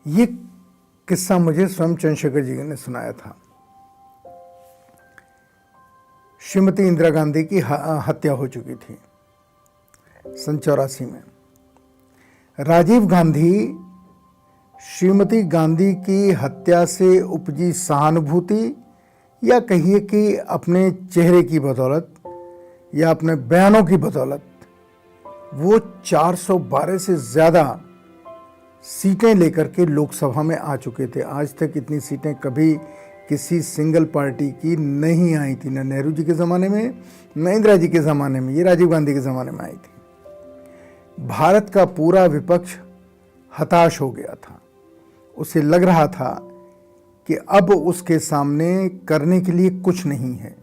ये किस्सा मुझे स्वयं चंद्रशेखर जी ने सुनाया था। श्रीमती इंदिरा गांधी की हत्या हो चुकी थी सन 84 में। राजीव गांधी श्रीमती गांधी की हत्या से उपजी सहानुभूति या कहिए कि अपने चेहरे की बदौलत या अपने बयानों की बदौलत वो 412 से ज़्यादा सीटें लेकर के लोकसभा में आ चुके थे। आज तक इतनी सीटें कभी किसी सिंगल पार्टी की नहीं आई थी, न नेहरू जी के ज़माने में, न इंदिरा जी के ज़माने में, ये राजीव गांधी के ज़माने में आई थी। भारत का पूरा विपक्ष हताश हो गया था। उसे लग रहा था कि अब उसके सामने करने के लिए कुछ नहीं है।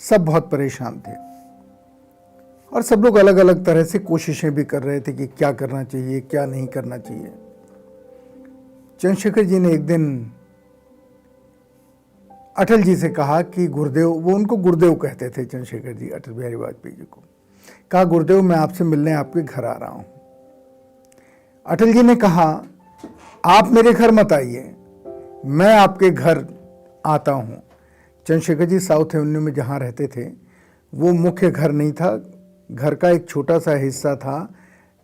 सब बहुत परेशान थे और सब लोग अलग अलग तरह से कोशिशें भी कर रहे थे कि क्या करना चाहिए, क्या नहीं करना चाहिए। चंद्रशेखर जी ने एक दिन अटल जी से कहा कि गुरुदेव, वो उनको गुरुदेव कहते थे चंद्रशेखर जी, अटल बिहारी वाजपेयी जी को, कहा गुरुदेव मैं आपसे मिलने आपके घर आ रहा हूं। अटल जी ने कहा आप मेरे घर मत आइए, मैं आपके घर आता हूं। चंद्रशेखर जी साउथ एवेन्यू में जहां रहते थे वो मुख्य घर नहीं था, घर का एक छोटा सा हिस्सा था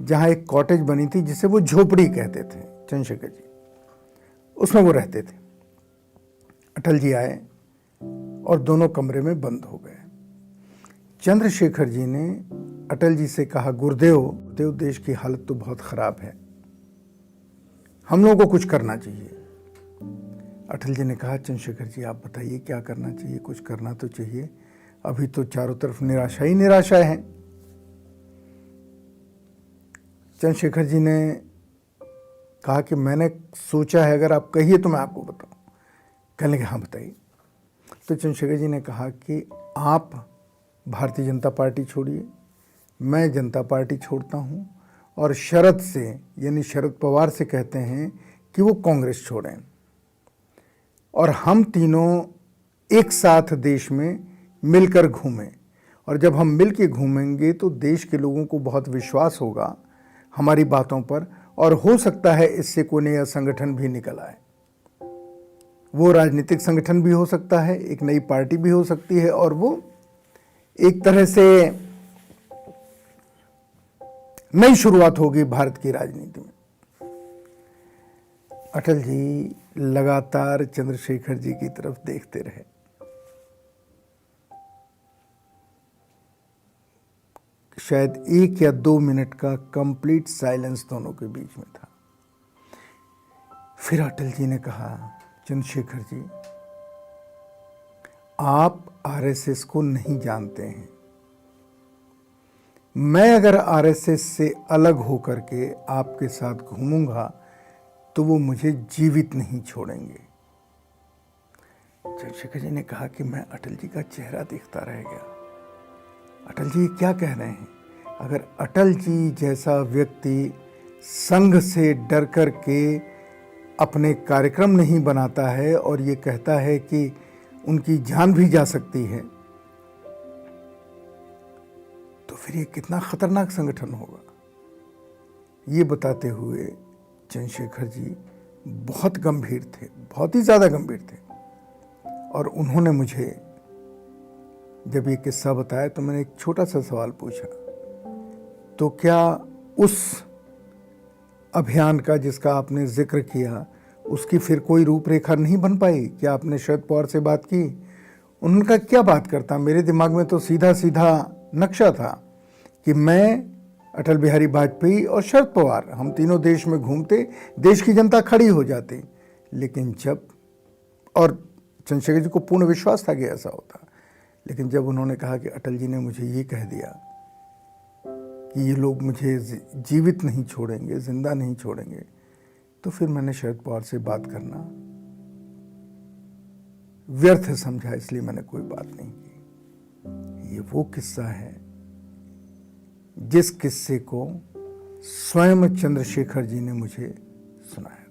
जहां एक कॉटेज बनी थी जिसे वो झोपड़ी कहते थे चंद्रशेखर जी, उसमें वो रहते थे। अटल जी आए और दोनों कमरे में बंद हो गए। चंद्रशेखर जी ने अटल जी से कहा गुरुदेव, देश की हालत तो बहुत खराब है, हम लोगों को कुछ करना चाहिए। अटल जी ने कहा चंद्रशेखर जी आप बताइए क्या करना चाहिए, कुछ करना तो चाहिए, अभी तो चारों तरफ निराशा ही निराशा है। चंद्रशेखर जी ने कहा कि मैंने सोचा है, अगर आप कहिए तो मैं आपको बताऊं। कहने लगे हाँ बताइए। तो चंद्रशेखर जी ने कहा कि आप भारतीय जनता पार्टी छोड़िए, मैं जनता पार्टी छोड़ता हूं, और शरद से यानी शरद पवार से कहते हैं कि वो कांग्रेस छोड़ें, और हम तीनों एक साथ देश में मिलकर घूमें। और जब हम मिल के घूमेंगे तो देश के लोगों को बहुत विश्वास होगा हमारी बातों पर, और हो सकता है इससे कोई नया संगठन भी निकल आए। वो राजनीतिक संगठन भी हो सकता है, एक नई पार्टी भी हो सकती है, और वो एक तरह से नई शुरुआत होगी भारत की राजनीति में। अटल जी लगातार चंद्रशेखर जी की तरफ देखते रहे। शायद 1 या 2 मिनट का कंप्लीट साइलेंस दोनों के बीच में था। फिर अटल जी ने कहा चंद्रशेखर जी आप आरएसएस को नहीं जानते हैं, मैं अगर आरएसएस से अलग होकर के आपके साथ घूमूंगा तो वो मुझे जीवित नहीं छोड़ेंगे। चंद्रशेखर जी ने कहा कि मैं अटल जी का चेहरा देखता रह गया। अटल जी क्या कह रहे हैं? अगर अटल जी जैसा व्यक्ति संघ से डर कर के अपने कार्यक्रम नहीं बनाता है और ये कहता है कि उनकी जान भी जा सकती है, तो फिर ये कितना खतरनाक संगठन होगा। ये बताते हुए चंद्रशेखर जी बहुत गंभीर थे, बहुत ही ज़्यादा गंभीर थे। और उन्होंने मुझे जब ये किस्सा बताया तो मैंने एक छोटा सा सवाल पूछा, तो क्या उस अभियान का जिसका आपने जिक्र किया उसकी फिर कोई रूपरेखा नहीं बन पाई? क्या आपने शरद पवार से बात की? उनका क्या बात करता? मेरे दिमाग में तो सीधा सीधा नक्शा था कि मैं, अटल बिहारी वाजपेयी और शरद पवार, हम तीनों देश में घूमते, देश की जनता खड़ी हो जाती। लेकिन जब, और चंद्रशेखर जी को पूर्ण विश्वास था कि ऐसा होता, लेकिन जब उन्होंने कहा कि अटल जी ने मुझे ये कह दिया कि ये लोग मुझे जीवित नहीं छोड़ेंगे, जिंदा नहीं छोड़ेंगे, तो फिर मैंने शरद पवार से बात करना व्यर्थ समझा, इसलिए मैंने कोई बात नहीं की। ये वो किस्सा है जिस किस्से को स्वयं चंद्रशेखर जी ने मुझे सुनाया।